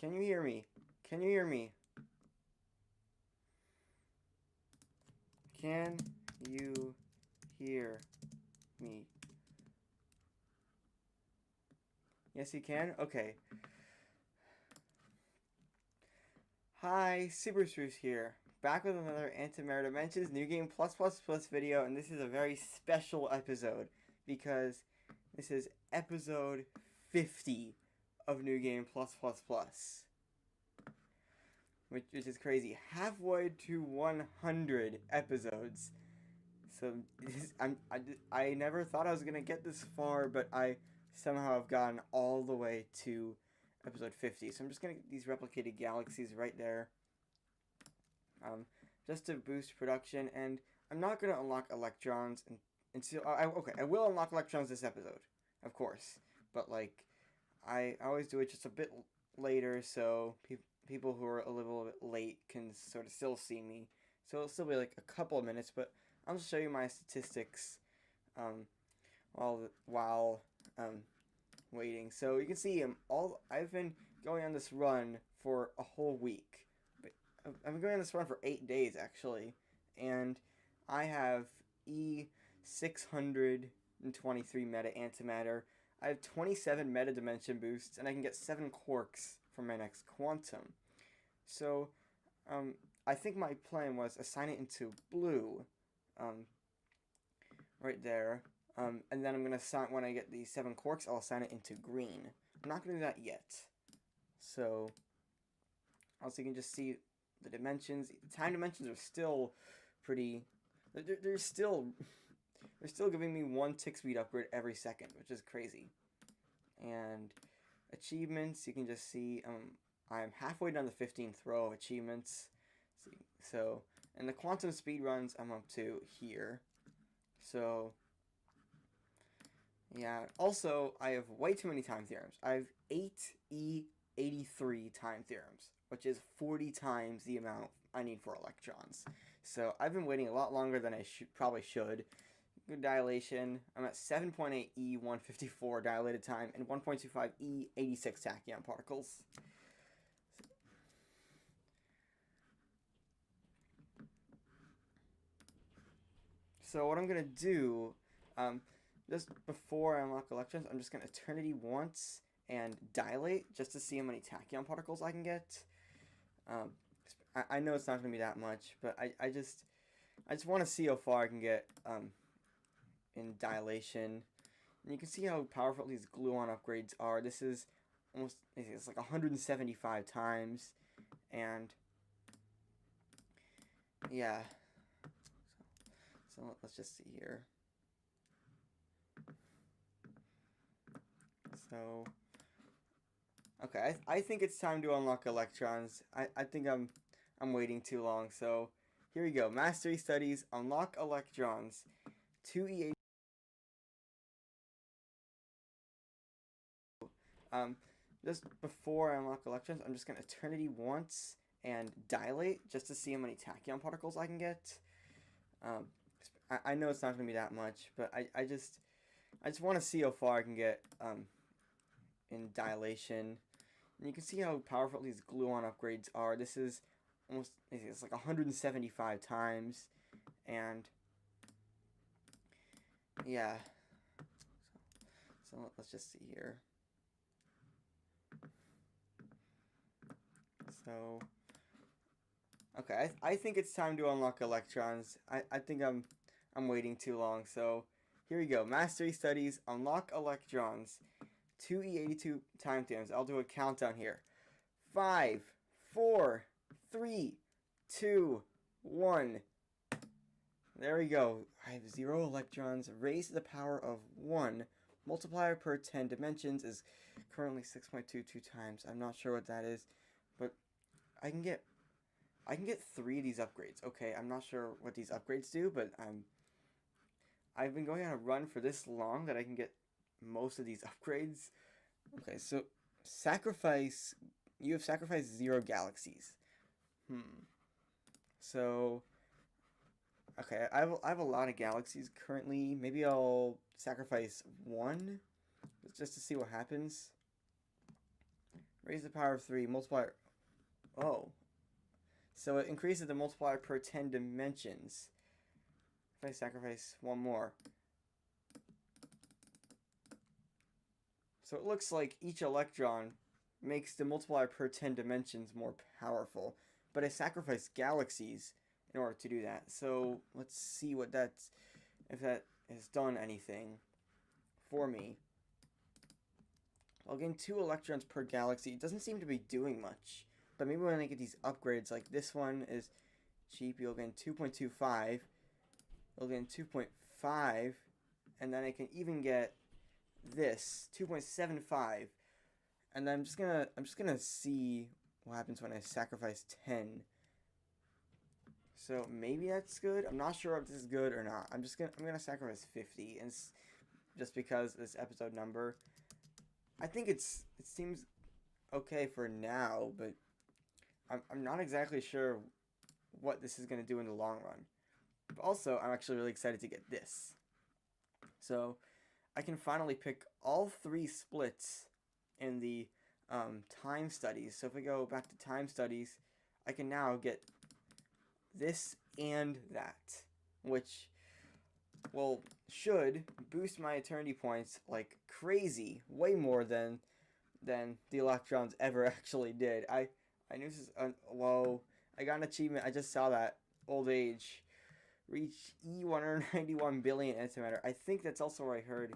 Can you hear me? Can you hear me? Can you hear me? Yes, you can? Okay. Hi, Super Spruce here. Back with another Antimatter Dimensions New Game Plus video, and this is a very special episode because this is episode 50 of New Game Plus. Which is crazy. Halfway to 100 episodes. So I never thought I was gonna get this far, but I somehow have gotten all the way to episode 50. So I'm just gonna get these replicated galaxies right there, um, just to boost production. And I'm not gonna unlock electrons until okay. I will unlock electrons this episode, of course, but like I always do it just a bit later, so people who are a little bit late can sort of still see me. So it'll still be like a couple of minutes, but I'll just show you my statistics um, while waiting. So you can see I've been going on this run for a whole week. But I've been going on this run for 8 days actually, and I have E623 meta antimatter. I have 27 meta dimension boosts, and I can get 7 quarks from my next quantum. So I think my plan was assign it into blue, um, right there. And then I'm going to assign, when I get the 7 quarks, I'll assign it into green. I'm not going to do that yet. So, also you can just see the dimensions. The time dimensions are still pretty, they're still giving me 1 tick speed upgrade every second, which is crazy. And achievements, you can just see, I'm halfway down the 15th row of achievements. So, and the quantum speed runs, I'm up to here. So, yeah. Also, I have way too many time theorems. I have 8E83 time theorems, which is 40 times the amount I need for electrons. So I've been waiting a lot longer than I probably should. Good dilation. I'm at 7.8 E154 dilated time and 1.25 E86 tachyon particles. So what I'm gonna do, just before I unlock electrons, I'm just gonna eternity once and dilate just to see how many tachyon particles I can get. I know it's not gonna be that much, but I just want to see how far I can get in dilation. And you can see how powerful these gluon upgrades are. This is almost, it's like 175 times, and yeah. So let's just see here. So, okay, I think it's time to unlock electrons. I think I'm waiting too long. So here we go. Mastery studies, unlock electrons. 2E8. Just before I unlock electrons, I'm just gonna eternity once and dilate just to see how many tachyon particles I can get. I know it's not gonna be that much, but I just want to see how far I can get in dilation. And you can see how powerful these gluon upgrades are. This is almost, it's like 175 times, and yeah. So let's just see here. So, okay, I think it's time to unlock electrons. I think I'm waiting too long. So here we go. Mastery studies, unlock electrons. 2E82 time theorems. I'll do a countdown here. 5, 4, 3, 2, 1. There we go. I have 0 electrons. Raised to the power of 1. Multiplier per 10 dimensions is currently 6.22 times. I'm not sure what that is, but I can get 3 of these upgrades. Okay, I'm not sure what these upgrades do, but I've been going on a run for this long that I can get most of these upgrades. Okay, so sacrifice. You have sacrificed 0 galaxies. So, okay, I have a lot of galaxies currently. Maybe I'll sacrifice 1 just to see what happens. Raise the power of 3, multiplier. Oh. So it increases the multiplier per 10 dimensions. If I sacrifice one more. So it looks like each electron makes the multiplier per 10 dimensions more powerful. But I sacrifice galaxies in order to do that. So let's see what that's, if that has done anything for me. I'll gain 2 electrons per galaxy. It doesn't seem to be doing much. But maybe when I get these upgrades, like this one is cheap, you'll gain 2.25. You'll gain 2.5. And then I can even get this, 2.75. And then I'm just gonna see what happens when I sacrifice 10. So maybe that's good. I'm not sure if this is good or not. I'm gonna sacrifice 50, and just because this episode number. I think it seems okay for now, but I'm not exactly sure what this is gonna do in the long run. But also, I'm actually really excited to get this. So I can finally pick all 3 splits in the time studies. So if we go back to time studies, I can now get this and that, which should boost my eternity points like crazy, way more than the electrons ever actually did. I knew this is whoa! I got an achievement. I just saw that. Old age, reach E191 billion antimatter. I think that's also where I heard.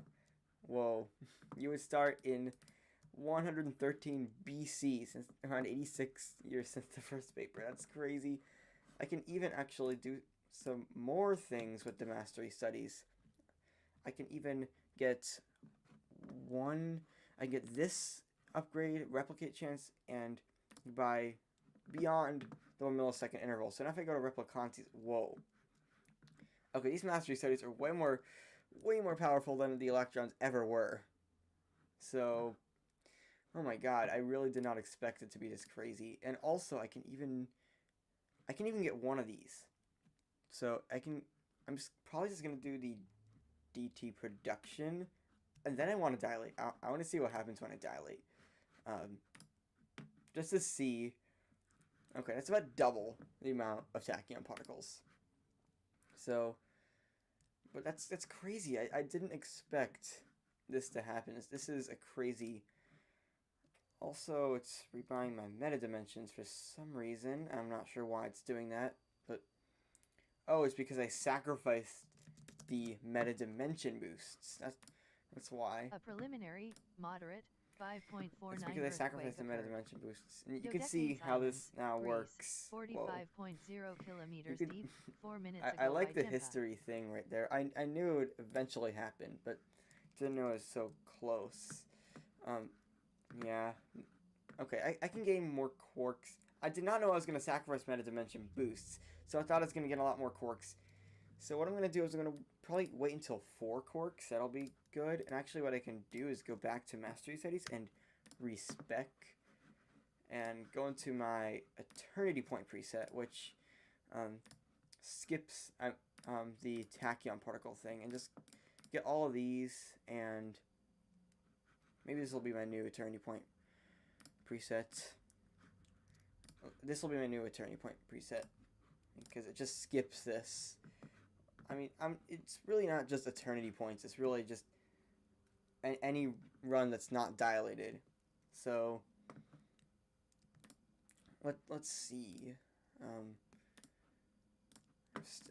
Whoa! You would start in 113 BC, since around 86 years since the first paper. That's crazy. I can even actually do some more things with the mastery studies. I can even get I get this upgrade, replicate chance, and by beyond the 1 millisecond interval. So now if I go to replicantes, whoa. Okay, these mastery studies are way more powerful than the electrons ever were. So, oh my god, I really did not expect it to be this crazy. And also, I can even get one of these. So I'm probably just gonna do the DT production, and then I want to dilate. I want to see what happens when I dilate, just to see. Okay, that's about double the amount of tachyon particles. So, but that's crazy. I didn't expect this to happen. This is a crazy. Also, it's rebuying my meta dimensions for some reason. I'm not sure why it's doing that, but oh, it's because I sacrificed the meta dimension boosts. That's why. A preliminary, moderate, 5.49. It's because I sacrificed the meta dimension boosts. And you can see how this now works. 45.0 kilometers deep. 4 minutes ago. I like the history thing right there. I knew it would eventually happen, but didn't know it was so close. Yeah. Okay, I can gain more quarks. I did not know I was going to sacrifice meta dimension boosts, so I thought I was going to get a lot more quarks. So what I'm going to do is I'm going to probably wait until 4 quarks. That'll be good. And actually what I can do is go back to mastery studies and respec and go into my eternity point preset, which skips the tachyon particle thing, and just get all of these, and maybe this will be my new eternity point preset. This will be my new eternity point preset because it just skips this. I mean, it's really not just eternity points. It's really just any run that's not dilated. So let's see.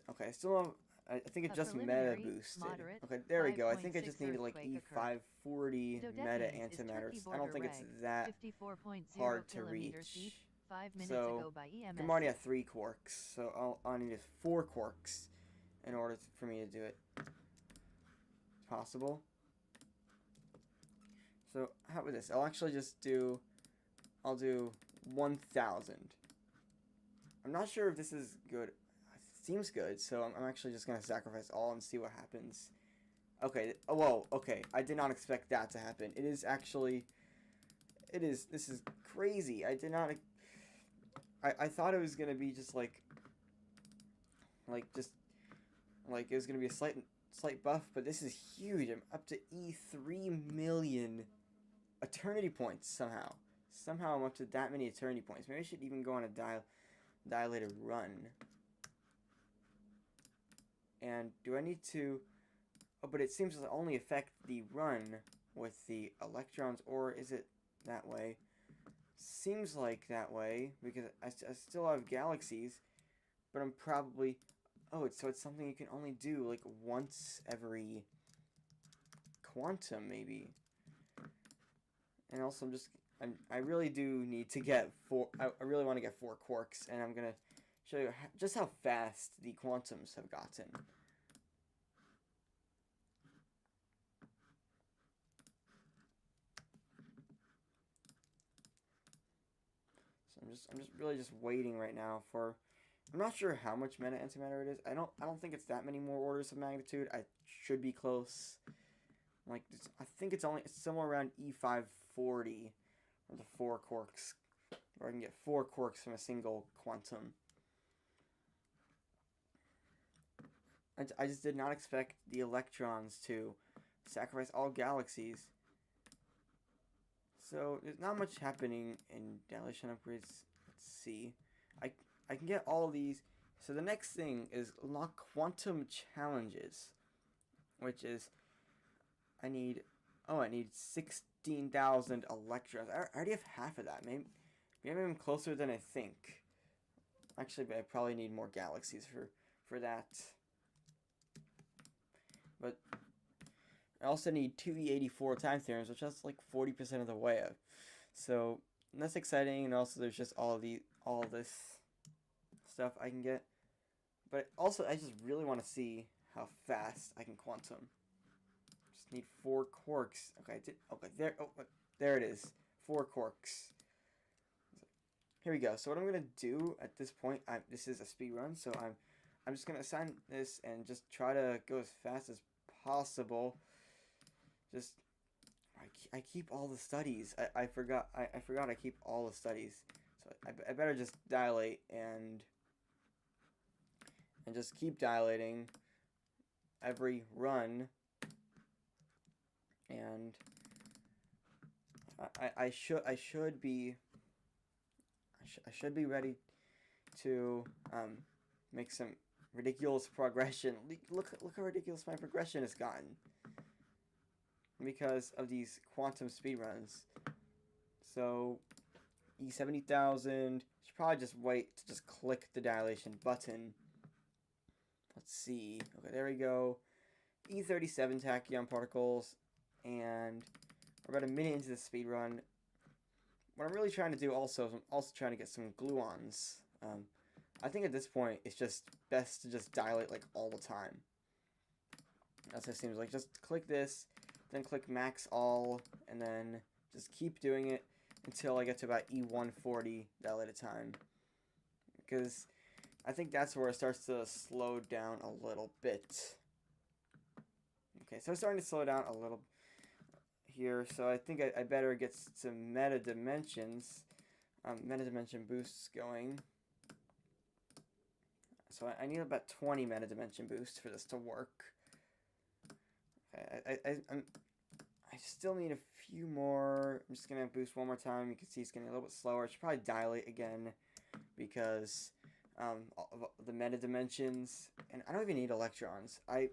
Okay, I still have. I think it just meta boosted. Okay, there we go. I think I just needed like E540 meta antimatters. I don't think it's that hard to reach. 5 minutes so ago by EMS. I'm already at 3 quarks, so I'll need 4 quarks in order for me to do it. Possible. So how about this? I'll actually just do. I'll do 1,000. I'm not sure if this is good. It seems good, so I'm actually just gonna sacrifice all and see what happens. Okay. Oh, whoa. Okay. I did not expect that to happen. It is actually. It is. This is crazy. I did not. I thought it was gonna be just like it was gonna be a slight buff, but this is huge. I'm up to E3 million eternity points somehow. somehow I'm up to that many eternity points. Maybe I should even go on a dilated run. And do I need to... Oh, but it seems to only affect the run with the electrons, or is it that way? Seems like that way, because I still have galaxies, but I'm probably... Oh, so it's something you can only do, like, once every quantum, maybe. And also, I really do need to get I really want to get 4 quarks, and I'm going to show you just how fast the quantums have gotten. So I'm just really just waiting right now for... I'm not sure how much meta antimatter it is. I don't think it's that many more orders of magnitude. I should be close. Like, I think it's somewhere around E540 or the 4 quarks, where I can get 4 quarks from a single quantum. I just did not expect the electrons to sacrifice all galaxies. So there's not much happening in dilation upgrades. Let's see. I can get all these. So the next thing is lock quantum challenges, which is I need 16,000 electrons. I already have half of that. Maybe I'm closer than I think. Actually, I probably need more galaxies for that. But I also need 2e84 time theorems, which is like 40% of the way up. So that's exciting, and also there's just all this stuff I can get. But also, I just really want to see how fast I can quantum. Just need 4 quarks. Okay, there it is. 4 quarks. Here we go. So what I'm gonna do at this point, this is a speed run, so I'm just gonna assign this and just try to go as fast as possible. Just I keep all the studies. I forgot I keep all the studies. So I better just dilate and just keep dilating every run, and I should be ready to make some ridiculous progression. Look how ridiculous my progression has gotten because of these quantum speedruns. So E70,000, should probably just wait to just click the dilation button. Let's see. Okay, there we go. E37 tachyon particles, and we're about a minute into the speed run. What I'm really trying to do also is I'm also trying to get some gluons. I think at this point it's just best to just dilate like all the time. That's what it seems like. Just click this, then click max all, and then just keep doing it until I get to about E140 dilated time. Because I think that's where it starts to slow down a little bit. Okay, so it's starting to slow down a little here, so I think I better get some meta dimension boosts going. So I need about 20 meta dimension boosts for this to work. Okay, I still need a few more. I'm just gonna boost one more time. You can see it's getting a little bit slower. I should probably dilate again because of the meta dimensions, and I don't even need electrons. I'm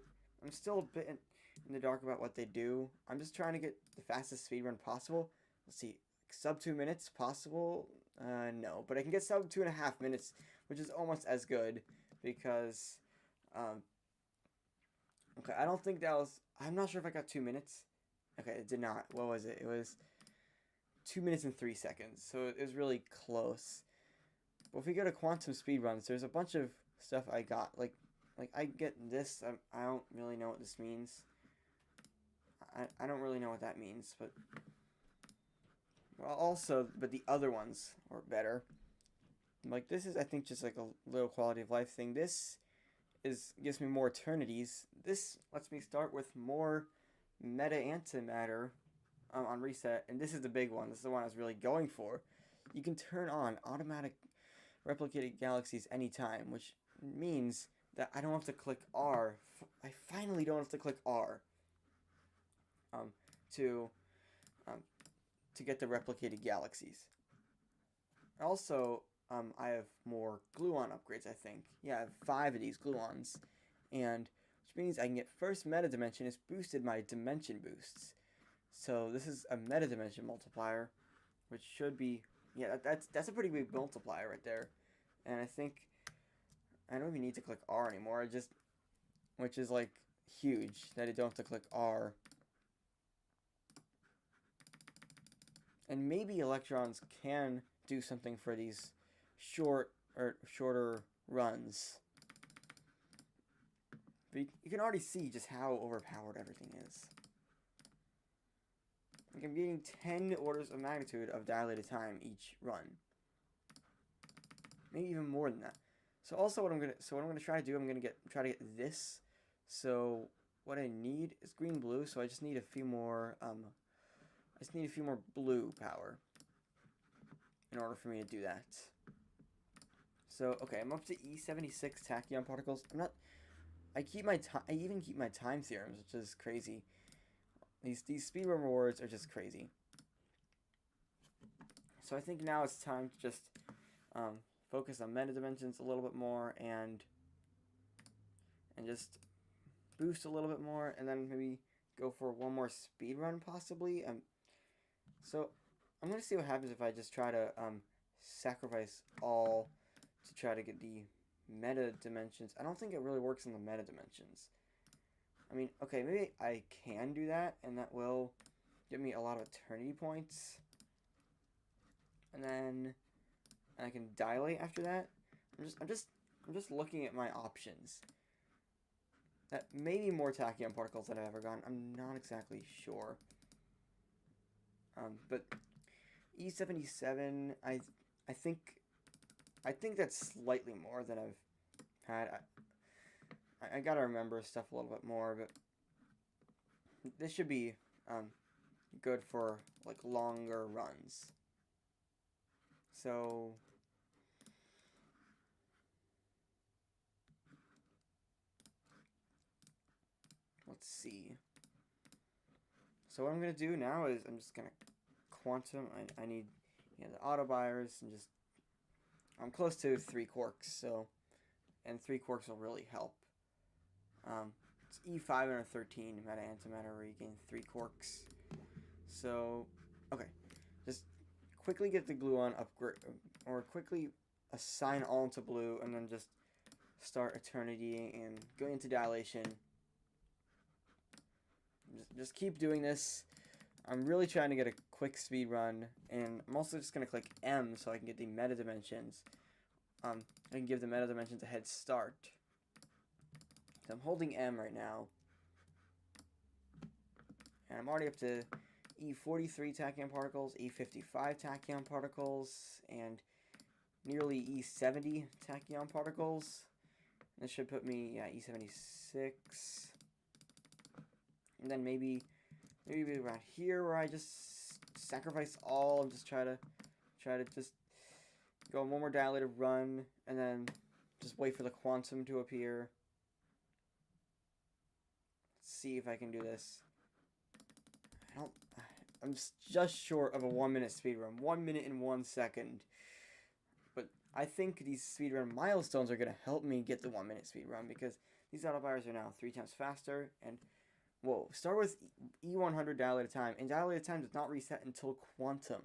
still a bit in the dark about what they do. I'm just trying to get the fastest speedrun possible. Let's see, sub 2 minutes possible? No, but I can get sub 2.5 minutes, which is almost as good because, okay, I don't think that was, I'm not sure if I got 2 minutes. Okay, it did not. What was it? It was 2 minutes and 3 seconds, so it was really close. But if we go to quantum speedruns, there's a bunch of stuff I got. Like I get this. I don't really know what this means. I don't really know what that means, but but the other ones are better. Like this is, I think, just like a little quality of life thing. This gives me more eternities. This lets me start with more meta antimatter on reset, and this is the big one. This is the one I was really going for. You can turn on automatic replicated galaxies anytime, which means that I don't have to click R. I finally don't have to click R to to get the replicated galaxies. Also, I have more gluon upgrades, I think. Yeah, I have 5 of these gluons. And which means I can get first meta dimension is boosted by dimension boosts. So this is a meta dimension multiplier, which should be, yeah, that's a pretty big multiplier right there. And I think I don't even need to click R anymore. Which is like huge that I don't have to click R. And maybe electrons can do something for these shorter runs. But you can already see just how overpowered everything is. Like I'm getting 10 orders of magnitude of dilated time each run. Maybe even more than that. So also what I'm gonna try to do, I'm gonna try to get this. So what I need is green blue, so I just need a few more blue power in order for me to do that. So okay, I'm up to E76 tachyon particles. I even keep my time theorems, which is crazy. These speedrun rewards are just crazy. So I think now it's time to just focus on meta dimensions a little bit more and just boost a little bit more, and then maybe go for one more speedrun possibly. So I'm gonna see what happens if I just try to sacrifice all to try to get the meta dimensions. I don't think it really works in the meta dimensions. I mean, okay, maybe I can do that, and that will give me a lot of eternity points. And then I can dilate after that. I'm just looking at my options. That may be more tachyon particles than I've ever gotten. I'm not exactly sure. But E77, I think that's slightly more than I've had. I gotta remember stuff a little bit more, but this should be good for like longer runs. So let's see. So what I'm gonna do now is I'm just gonna quantum. I need the auto buyers and just I'm close to 3 quarks, so and 3 quarks will really help. It's E5 and a 13 meta antimatter where you gain 3 quarks. So okay, just quickly get the gluon upgrade, or quickly assign all into blue, and then just start eternity and go into dilation. Just keep doing this. I'm really trying to get a quick speed run, and I'm also just gonna click M so I can get the meta dimensions. I can give the meta dimensions a head start. So I'm holding M right now, and I'm already up to E43 tachyon particles, E55 tachyon particles, and nearly E70 tachyon particles. This should put me E76, and then maybe around here where I just sacrifice all and just try to just go one more dilated run, and then just wait for the quantum to appear. Let's see if I can do this. I'm just short of a 1 minute speedrun. 1 minute and 1 second. But I think these speedrun milestones are going to help me get the 1 minute speedrun, because these autofires are now 3 times faster. And whoa, start with E100 dilated time, and dilated time does not reset until quantum.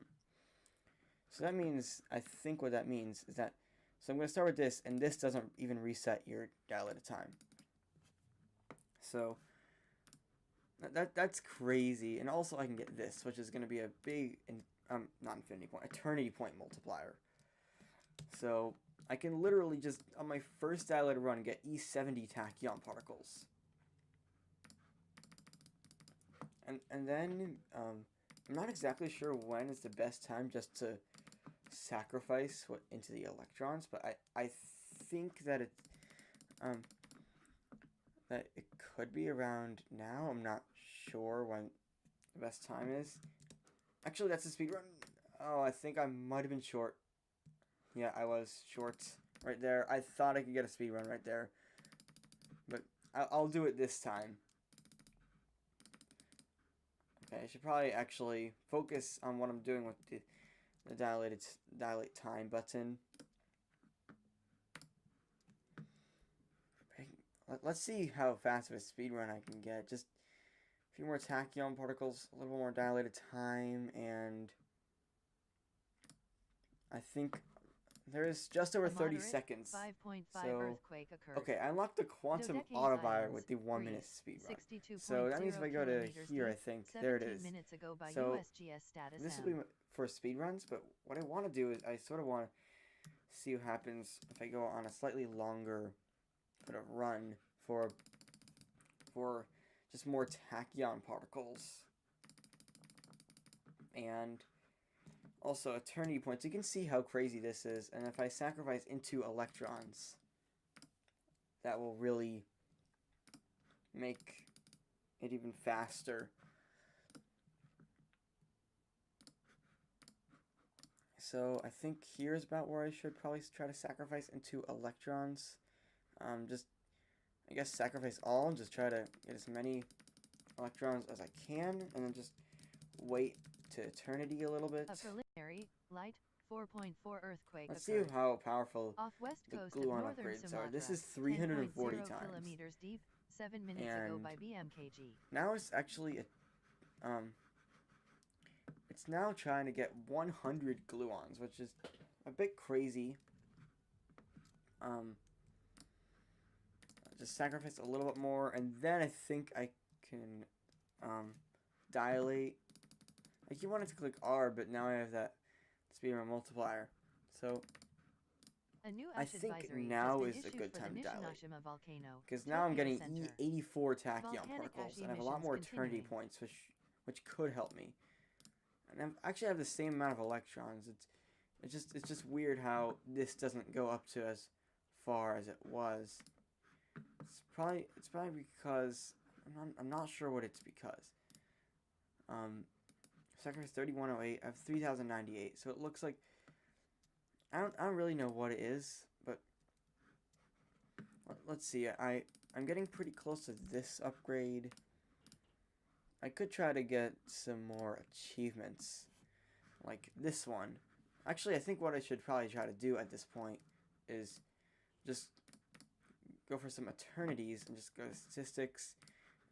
So that means, I think what that means is that, so I'm going to start with this, and this doesn't even reset your dilated time. So that's crazy. And also I can get this, which is going to be a big, not infinity point, eternity point multiplier. So I can literally just, on my first dilated run, get E70 tachyon particles. And then, I'm not exactly sure when is the best time just to sacrifice into the electrons, but I think that it could be around now. I'm not sure when the best time is. Actually, that's a speed run. Oh, I think I might have been short. Yeah, I was short right there. I thought I could get a speed run right there, but I'll do it this time. Okay, I should probably actually focus on what I'm doing with the dilate time button. Let's see how fast of a speed run I can get. Just a few more tachyon particles, a little more dilated time, and I think there is just over 30 seconds. 5.5 so, earthquake occurred. okay, I unlocked the quantum autobiotic with the 1 minute speed run. So that means if I go to here, I think, there it is. Minutes ago by So USGS status this will be for speed runs, but what I want to do is I sort of want to see what happens if I go on a slightly longer sort of run for just more tachyon particles. And also eternity points. You can see how crazy this is, and if I sacrifice into electrons, that will really make it even faster. So I think here's about where I should probably try to sacrifice into electrons. Just, I guess, sacrifice all and just try to get as many electrons as I can, and then just wait to eternity a little bit. A preliminary, light, 4.4 earthquake Let's occurred. see how powerful Off west the coast of gluon northern upgrades Sumatra, are. This is 340 10.0 times. kilometers deep, 7 minutes ago by BMKG. Now it's actually it's now trying to get 100 gluons, which is a bit crazy. Just sacrifice a little bit more, and then I think I can dilate. I keep wanting to click R, but now I have that speed run multiplier. So A new I ash think advisory now has been is a issued good for time the to dilate. Nishinoshima volcano, Because now I'm getting Tokyo Center. E84 tachyon Volcanic particles, ash and I have a lot more emissions eternity continuing. points, which could help me. And I actually have the same amount of electrons. It's just weird how this doesn't go up to as far as it was. It's probably because I'm not sure what it's because. Sacrifice 3108. I have 3098, so it looks like I don't really know what it is, but let's see. I'm getting pretty close to this upgrade. I could try to get some more achievements, like this one. Actually, I think what I should probably try to do at this point is just go for some eternities and just go to statistics,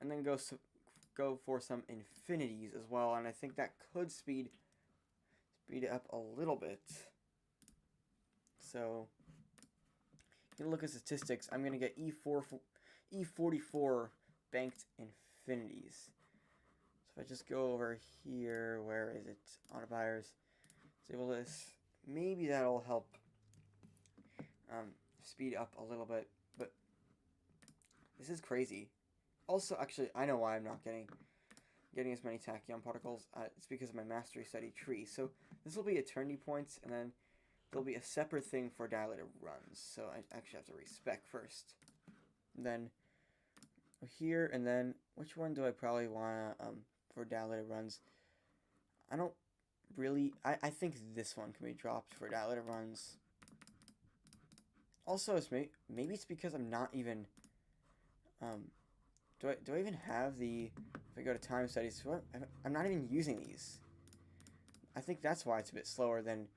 and then go for some infinities as well. And I think that could speed it up a little bit. So you can look at statistics. I'm gonna get E44 banked infinities. So if I just go over here, where is it? Autobuyers. Disable this. Maybe that'll help speed up a little bit. But this is crazy. Also, actually, I know why I'm not getting as many tachyon particles. It's because of my mastery study tree. So this will be eternity points, and then there'll be a separate thing for dilated runs. So I actually have to respec first. And then here, and then which one do I probably want for dilated runs? I don't really. I think this one can be dropped for dilated runs. Also, maybe it's because I'm not even. Do I even have the? If I go to time studies, I'm not even using these. I think that's why it's a bit slower than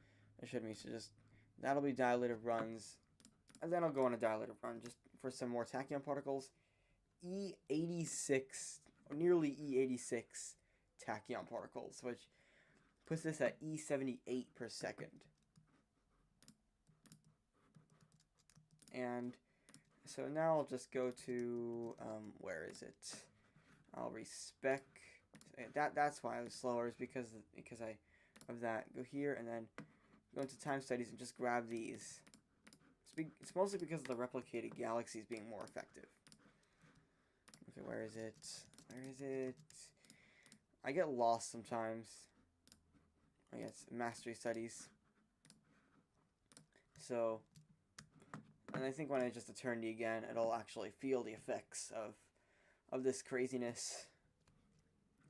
it should be. So just that'll be dilated runs, and then I'll go on a dilated run just for some more tachyon particles. E86, or nearly E86 tachyon particles, which puts this at E78 per second. And so now I'll just go to, where is it? I'll respec. That's why I was slower, is because of that. Go here and then go into time studies and just grab these. It's mostly because of the replicated galaxies being more effective. Okay, where is it? Where is it? I get lost sometimes. I guess mastery studies. So, and I think when I just eternity again, it'll actually feel the effects of this craziness.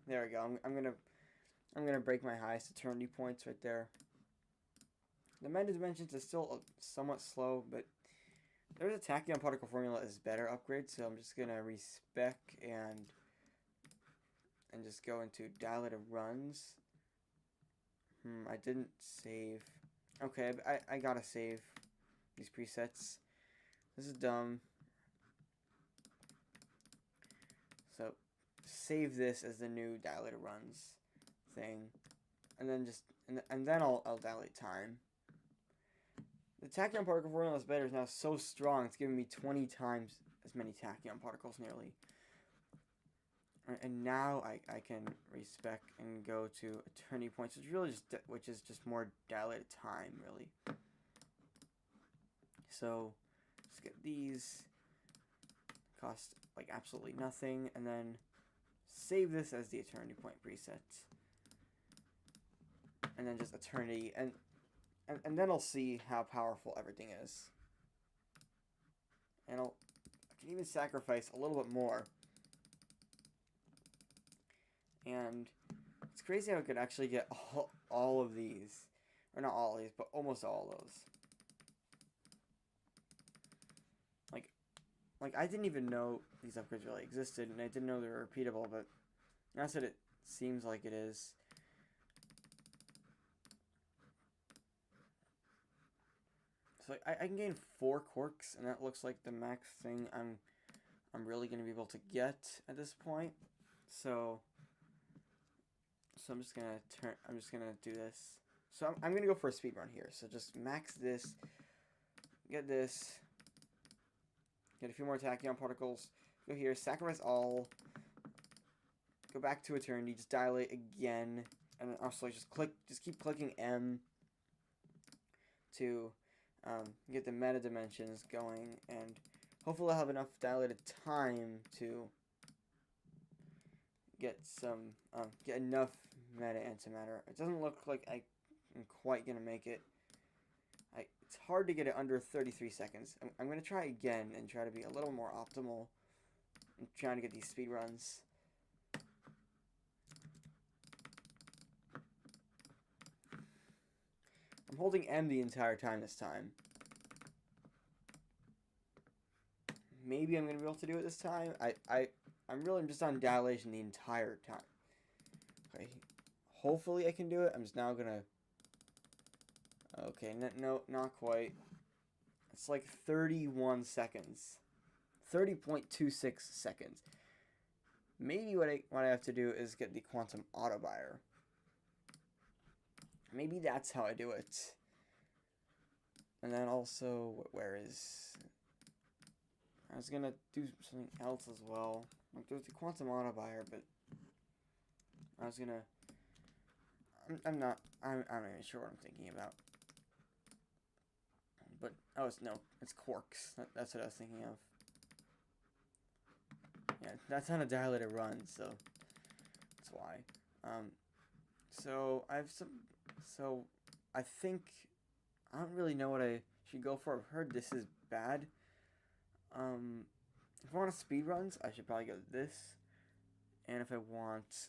There we go. I'm gonna break my highest eternity points right there. The meta dimensions is still somewhat slow, but there's a tachyon particle formula is better upgrade, so I'm just gonna respec and and just go into dilated runs. I didn't save. Okay, I gotta save these presets. This is dumb. So save this as the new dilated runs thing, and then I'll dilate time. The tachyon particle formula is better. Is now so strong. It's giving me 20 times as many tachyon particles nearly. And now I can respec and go to eternity points, which is just more dilated time, really. So let's get these. Cost like absolutely nothing, and then save this as the eternity point preset, and then just eternity, and then I'll see how powerful everything is, and I can even sacrifice a little bit more. And it's crazy how I could actually get all of these, or not all of these, but almost all of those. Like, I didn't even know these upgrades really existed, and I didn't know they were repeatable, but now that it seems like it is. So I can gain 4 quirks, and that looks like the max thing I'm really going to be able to get at this point. So I'm just gonna do this. So I'm gonna go for a speed run here. So just max this, get this, get a few more tachyon particles, go here, sacrifice all, go back to eternity, just dilate again, and then also just keep clicking M to get the meta dimensions going, and hopefully I'll have enough dilated time to get enough meta antimatter. It doesn't look like I'm quite gonna make it. It's hard to get it under 33 seconds. I'm gonna try again and try to be a little more optimal. I'm trying to get these speed runs. I'm holding M the entire time this time. Maybe I'm gonna be able to do it this time. I'm just on dilation the entire time. Okay, hopefully I can do it. I'm just now gonna. Okay, no, not quite. It's like 31 seconds, 30.26 seconds. Maybe what I have to do is get the quantum auto buyer. Maybe that's how I do it. And then also, where is? I was gonna do something else as well. Like there's the quantum auto buyer, but I was gonna. I'm not even sure what I'm thinking about. But it's quarks. That's what I was thinking of. Yeah, that's on a dilated run, so that's why. So I have some. So I think I don't really know what I should go for. I've heard this is bad. If I want speed runs, I should probably go this. And if I want,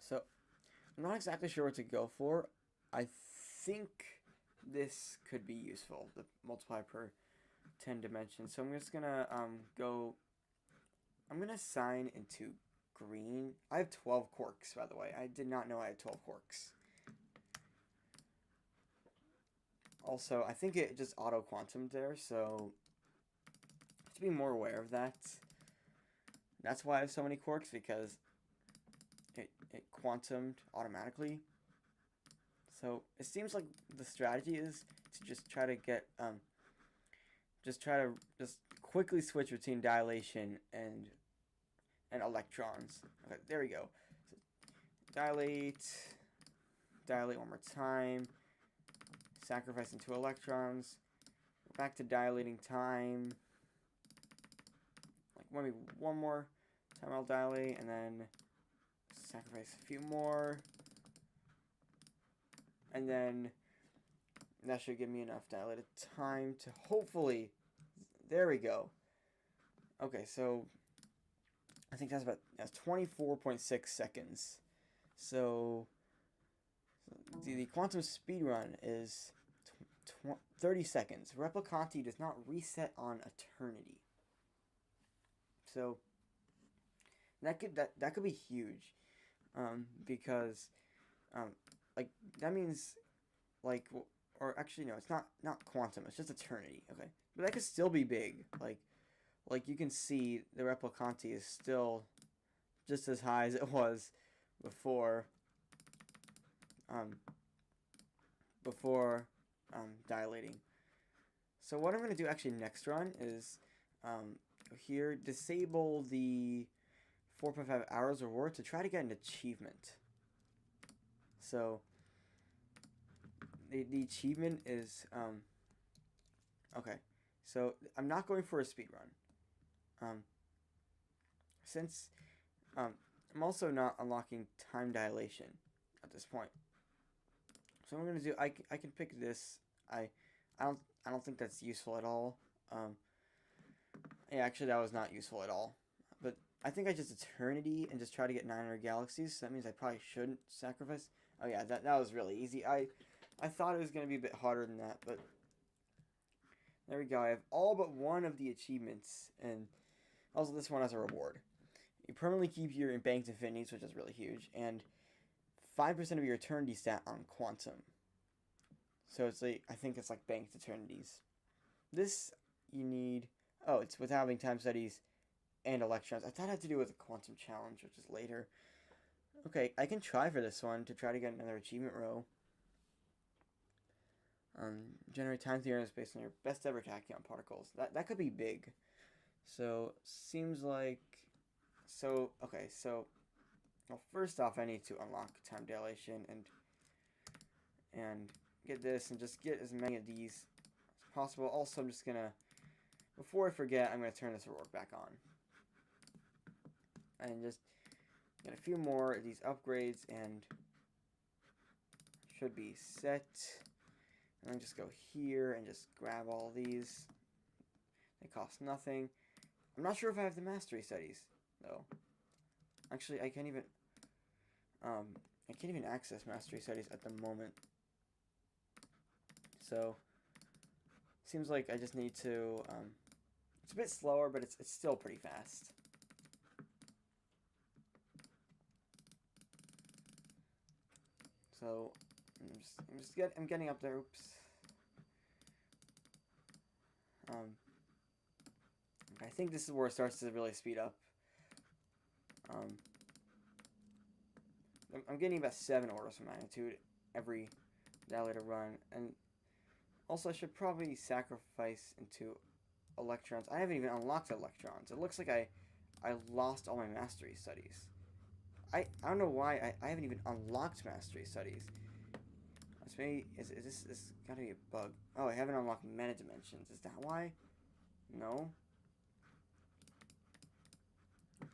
so I'm not exactly sure what to go for. I think this could be useful. The multiply per 10 dimensions. So I'm just gonna go. I'm gonna assign into green. I have 12 quarks, by the way. I did not know I had 12 quarks. Also, I think it just auto quantumed there, so to be more aware of that. That's why I have so many quarks, because it quantumed automatically. So it seems like the strategy is to just try to get just quickly switch between dilation and electrons. Okay, there we go. So dilate one more time. Sacrifice into electrons. Back to dilating time. Like maybe one more time I'll dilate, and then sacrifice a few more. And then that should give me enough dilated time to hopefully. There we go. Okay, so I think that's 24.6 seconds. So the quantum speed run is 30 seconds. Replicanti does not reset on eternity. So That could be huge, because um, like that means like or actually no, it's not quantum. It's just eternity. Okay, but that could still be big. Like you can see the replicanti is still just as high as it was before um, before dilating. So what I'm going to do actually next run is here disable the 4.5 hours reward to try to get an achievement. So the achievement is okay. So I'm not going for a speed run. Since I'm also not unlocking time dilation at this point. So what I'm gonna do, I can pick this. I don't think that's useful at all. Yeah, actually that was not useful at all. But I think I just eternity and just try to get 900 galaxies. So that means I probably shouldn't sacrifice. Oh yeah, that was really easy. I thought it was gonna be a bit harder than that, but there we go. I have all but one of the achievements, and also this one has a reward. You permanently keep your banked infinities, which is really huge, and 5% of your eternity stat on quantum. So it's like, I think it's like banked eternities. This you need. Oh, it's with having time studies and electrons. I thought it had to do with a quantum challenge, which is later. Okay, I can try for this one to try to get another achievement row. Generate time theorems based on your best ever tachyon particles. That could be big. So seems like okay. So well, first off, I need to unlock time dilation and get this and just get as many of these as possible. Also, I'm just gonna, before I forget, I'm gonna turn this reward back on and just get a few more of these upgrades and should be set. And then just go here and just grab all these. They cost nothing. I'm not sure if I have the mastery studies though. Actually, I can't even access mastery studies at the moment. So seems like I just need to it's a bit slower, but it's still pretty fast. So I'm getting up there. Oops. I think this is where it starts to really speed up. I'm getting about 7 orders of magnitude every dilator run, and also I should probably sacrifice into electrons. I haven't even unlocked electrons. It looks like I lost all my mastery studies. I don't know why I haven't even unlocked mastery studies. It's maybe is this gotta be a bug. Oh, I haven't unlocked meta dimensions. Is that why? No. I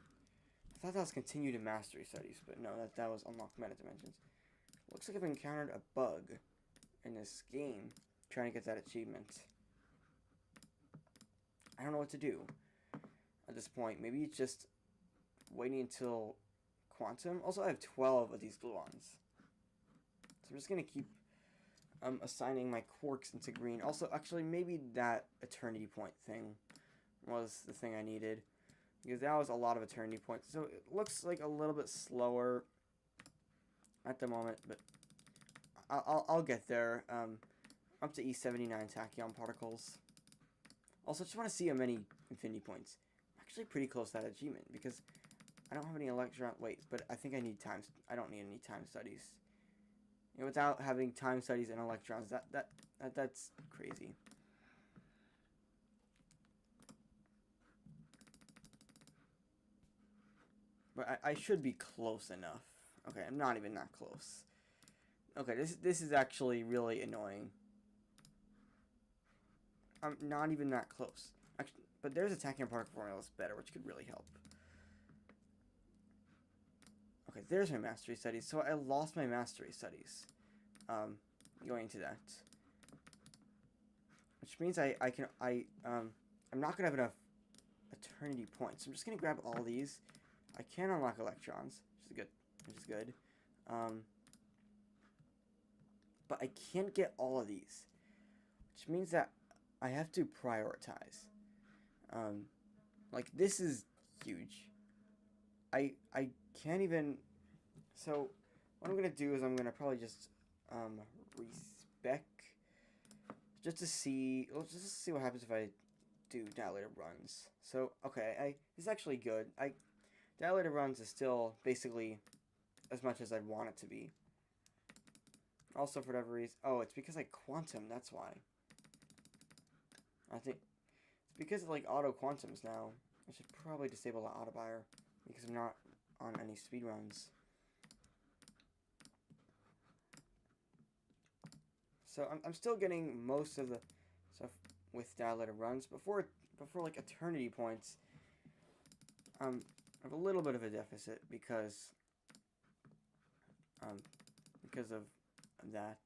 thought that was continue to mastery studies, but no, that was unlocked meta dimensions. Looks like I've encountered a bug in this game trying to get that achievement. I don't know what to do at this point. Maybe it's just waiting until quantum. Also, I have 12 of these gluons. So I'm just going to keep assigning my quarks into green. Also, actually, maybe that eternity point thing was the thing I needed, because that was a lot of eternity points. So it looks like a little bit slower at the moment, but I'll get there. Up to E79 tachyon particles. Also, just want to see how many infinity points. I'm actually pretty close to that achievement, because I don't have any electron. Wait, but I think I need time. I don't need any time studies. You know, without having time studies and electrons, that's crazy. But I should be close enough. Okay, I'm not even that close. Okay, this is actually really annoying. I'm not even that close. Actually, but there's a tachyon particle formula that's better, which could really help. Okay, there's my mastery studies. So I lost my mastery studies going into that. Which means I'm not gonna have enough eternity points. So I'm just gonna grab all these. I can unlock electrons, which is good. But I can't get all of these, which means that I have to prioritize. Like, this is huge. I can't even. So what I'm gonna do is I'm gonna probably just respec just to see. Let's just see what happens if I do dilated runs. So okay, this is actually good. Dilated runs is still basically as much as I'd want it to be. Also, for whatever reason, oh, it's because I quantum. That's why. I think it's because of like auto quantums now. I should probably disable the auto buyer because I'm not on any speed runs. So I'm still getting most of the stuff with dilated runs. Before like eternity points, I have a little bit of a deficit because of that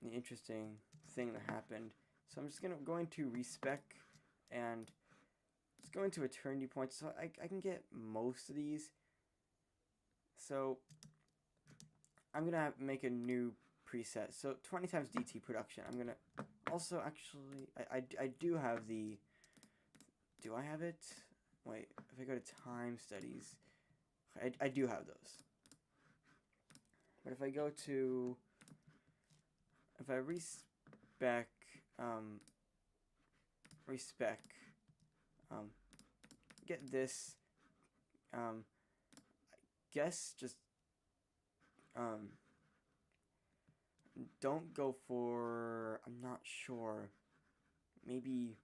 the interesting thing that happened. So I'm just going to respec and just go into eternity points so I can get most of these. So I'm gonna make a new preset. So 20 times DT production. I'm gonna also actually I do have the. Do I have it? Wait, if I go to time studies, I do have those. But if I go to, if I respec, get this, I guess just, don't go for, I'm not sure, maybe,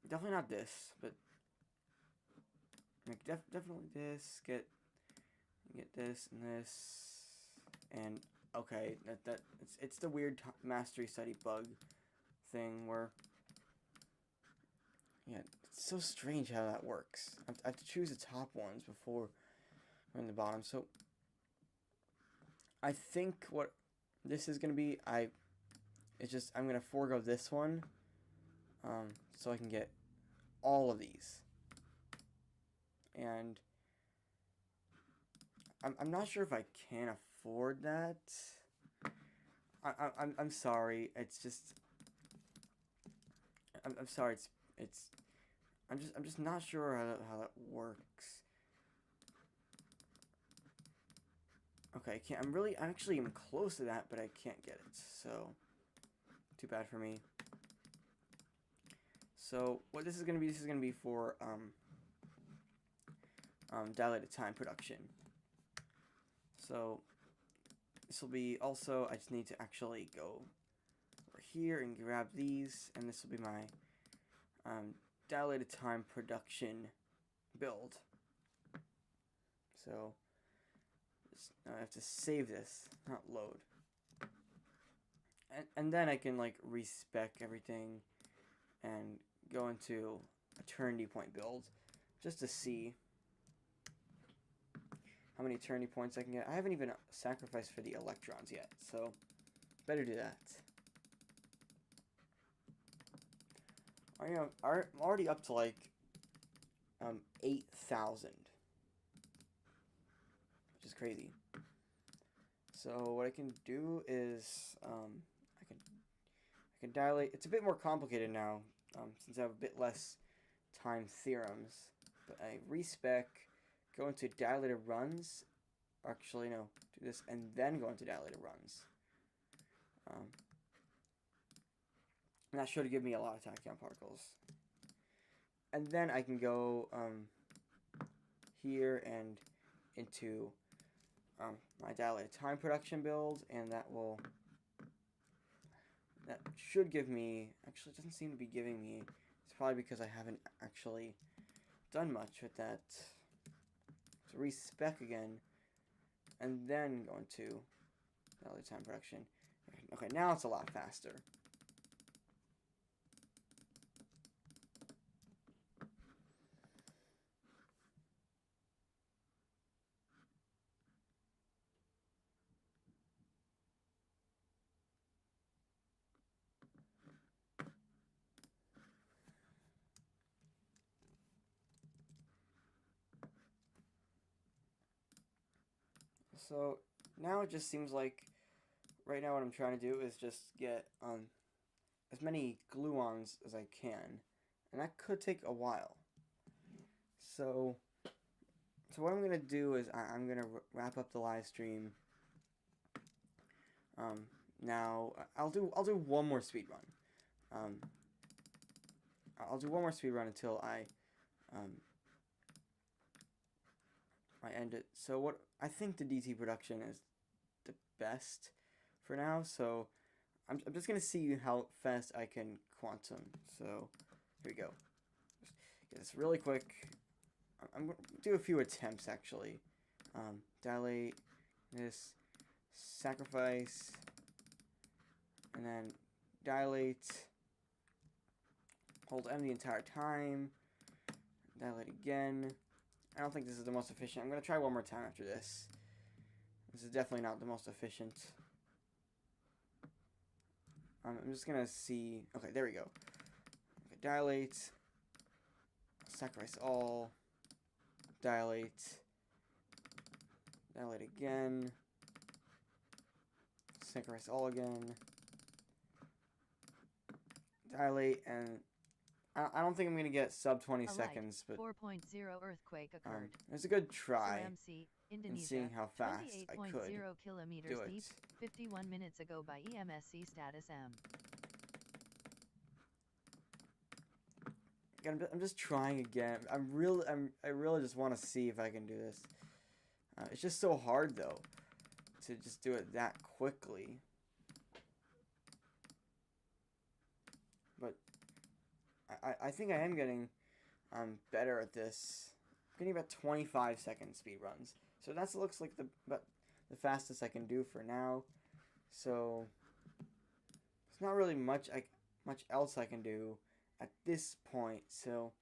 definitely not this, but, like, definitely this, get this and this, and okay, it's the weird mastery study bug thing where, yeah, it's so strange how that works. I have to choose the top ones before going to the bottom. So I think what this is gonna be, I'm gonna forego this one, so I can get all of these, and I'm not sure if I can afford that. I'm sorry. It's just I'm sorry. I'm just not sure how that works. Okay, I'm actually close to that, but I can't get it. So too bad for me. So what this is gonna be for dilated time production. So this will be also, I just need to actually go over here and grab these, and this will be my dilated time production build. So I have to save this, not load. And then I can like respec everything and go into eternity point build just to see how many eternity points I can get. I haven't even sacrificed for the electrons yet, so better do that. I'm already up to like 8,000, which is crazy. So what I can do is I can dilate. It's a bit more complicated now since I have a bit less time theorems. But I respec, go into dilated runs. Actually, no, do this and then go into dilated runs. And that should give me a lot of tachyon particles. And then I can go here and into my dilated time production build, and that should give me, actually it doesn't seem to be giving me, it's probably because I haven't actually done much with that. So respec again, and then go into dilated time production. Okay, now it's a lot faster. So now it just seems like right now what I'm trying to do is just get as many gluons as I can, and that could take a while. So what I'm gonna do is I'm gonna wrap up the live stream. Now I'll do one more speed run. I'll do one more speed run until I end it. So what I think the DT production is the best for now. So I'm just gonna see how fast I can quantum. So here we go. Just get this really quick. I'm gonna do a few attempts actually. Dilate this, sacrifice, and then dilate. Hold M the entire time. Dilate again. I don't think this is the most efficient. I'm going to try one more time after this. This is definitely not the most efficient. I'm just going to see. Okay, there we go. Okay, dilate. Sacrifice all. Dilate. Dilate again. Sacrifice all again. Dilate, and I don't think I'm going to get sub 20 seconds, but 4.0 earthquake occurred. it's a good try MC, Indonesia, in seeing how fast I 28.0 could kilometers do it. deep, 51 minutes ago by EMSC status M. I'm just trying again. I really just want to see if I can do this. It's just so hard though to just do it that quickly. But I think I am getting better at this. I'm getting about 25-second speed runs. So that looks like the fastest I can do for now. So there's not really much else I can do at this point. So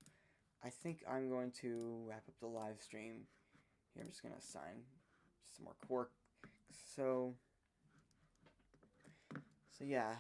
I think I'm going to wrap up the live stream. Here I'm just gonna assign some more quark. So yeah.